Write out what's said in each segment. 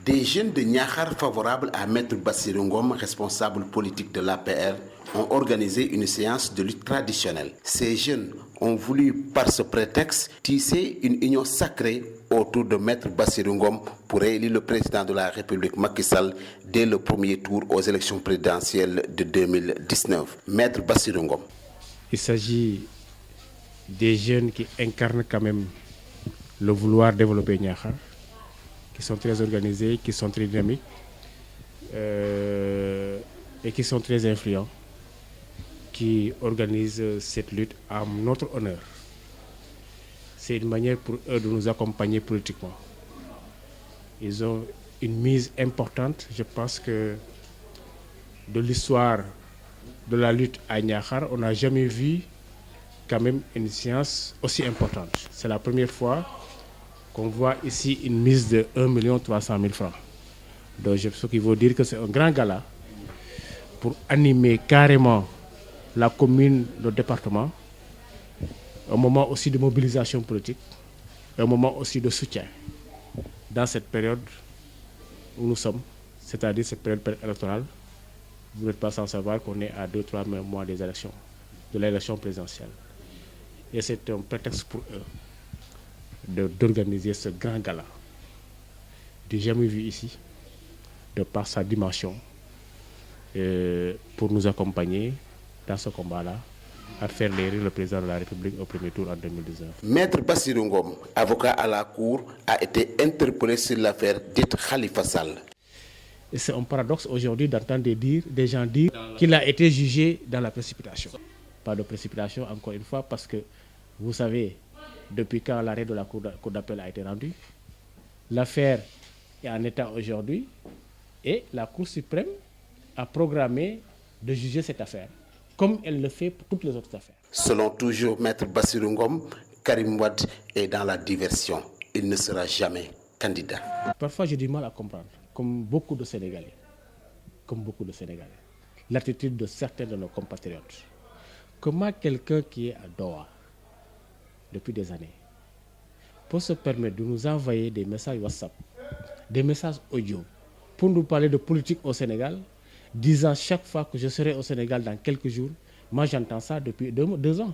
Des jeunes de Niakhar favorables à Maître Bassirou Ngom, responsable politique de l'APR, ont organisé une séance de lutte traditionnelle. Ces jeunes ont voulu, par ce prétexte, tisser une union sacrée autour de Maître Bassirou Ngom pour élire le président de la République Macky Sall dès le premier tour aux élections présidentielles de 2019. Maître Bassirou Ngom. Il s'agit des jeunes qui incarnent quand même le vouloir développer Niakhar, qui sont très organisés, qui sont très dynamiques et qui sont très influents, qui organisent cette lutte à notre honneur. C'est une manière pour eux de nous accompagner politiquement. Ils ont une mise importante, je pense que de l'histoire de la lutte à Niakhar, on n'a jamais vu quand même une séance aussi importante. C'est la première fois qu'on voit ici une mise de 1 300 000 francs. Donc ce qui veut dire que c'est un grand gala pour animer carrément la commune, le département, un moment aussi de mobilisation politique, un moment aussi de soutien dans cette période où nous sommes, c'est-à-dire cette période électorale. Vous n'êtes pas sans savoir qu'on est à 2-3 mois des élections, de l'élection présidentielle. Et c'est un prétexte pour eux d'organiser ce grand gala, du jamais vu ici, de par sa dimension, pour nous accompagner dans ce combat-là, à faire élire le président de la République au premier tour en 2019. Maître Bassirou Ngom, avocat à la Cour, a été interpellé sur l'affaire dite Khalifa Sall. Et c'est un paradoxe aujourd'hui d'entendre des gens dire qu'il a été jugé dans la précipitation. Pas de précipitation, encore une fois, parce que vous savez, depuis quand l'arrêt de la Cour d'appel a été rendu, l'affaire est en état aujourd'hui et la Cour suprême a programmé de juger cette affaire, comme elle le fait pour toutes les autres affaires. Selon toujours Maître Bassirou Ngom, Karim Wade est dans la diversion. Il ne sera jamais candidat. Parfois, j'ai du mal à comprendre, comme beaucoup de Sénégalais, l'attitude de certains de nos compatriotes. Comment quelqu'un qui est à Doha depuis des années peut se permettre de nous envoyer des messages WhatsApp, des messages audio, pour nous parler de politique au Sénégal, disant chaque fois que je serai au Sénégal dans quelques jours. Moi j'entends ça depuis 2 ans.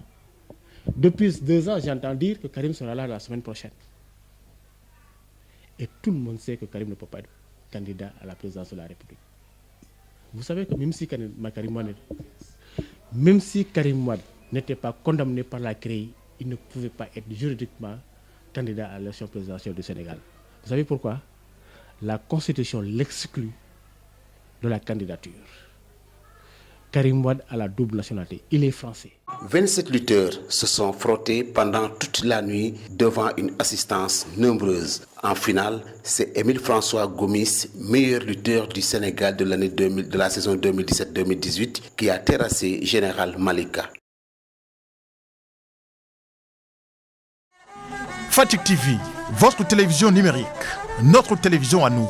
Depuis 2 ans, j'entends dire que Karim sera là la semaine prochaine. Et tout le monde sait que Karim ne peut pas être candidat à la présidence de la République. Vous savez que même si Karim Wade n'était pas condamné par la CREI, il ne pouvait pas être juridiquement candidat à l'élection présidentielle du Sénégal. Vous savez pourquoi? La Constitution l'exclut de la candidature. Karim Wade a la double nationalité, il est français. 27 lutteurs se sont frottés pendant toute la nuit devant une assistance nombreuse. En finale, c'est Émile François Gomis, meilleur lutteur du Sénégal de la saison 2017-2018, qui a terrassé Général Malika. Fatick TV, votre télévision numérique, notre télévision à nous.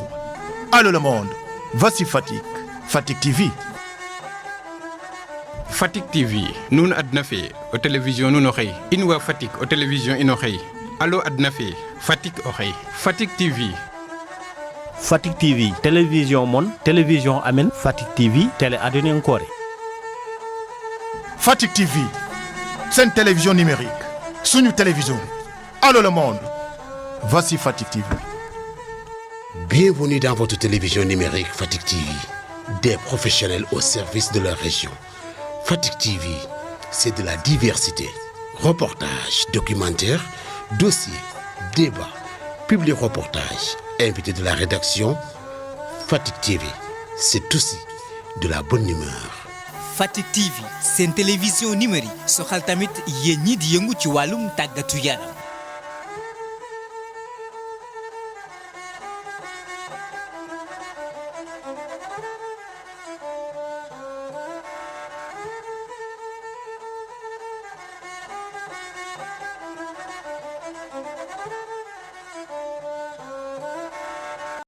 Allô le monde, voici Fatick. Fatick TV. Fatick TV, nous adna fait aux télévisions nous n'aurons. Inwa Fatick aux télévisions inoxey. Allo adna fait Fatick oxey. Fatick TV. Fatick TV, télévision mon, télévision amen. Fatick TV, télé adoni encore. Fatick TV, c'est une télévision numérique. Sous une télévision. Allô le monde, voici Fatick TV. Bienvenue dans votre télévision numérique Fatick TV. Des professionnels au service de leur région. Fatick TV, c'est de la diversité. Reportages, documentaires, dossiers, débats, publi-reportages, invités de la rédaction. Fatick TV, c'est aussi de la bonne humeur. Fatick TV, c'est une télévision numérique. Soxal tamit yéen ñi di yëngu ci wàllum tàggatu yaram.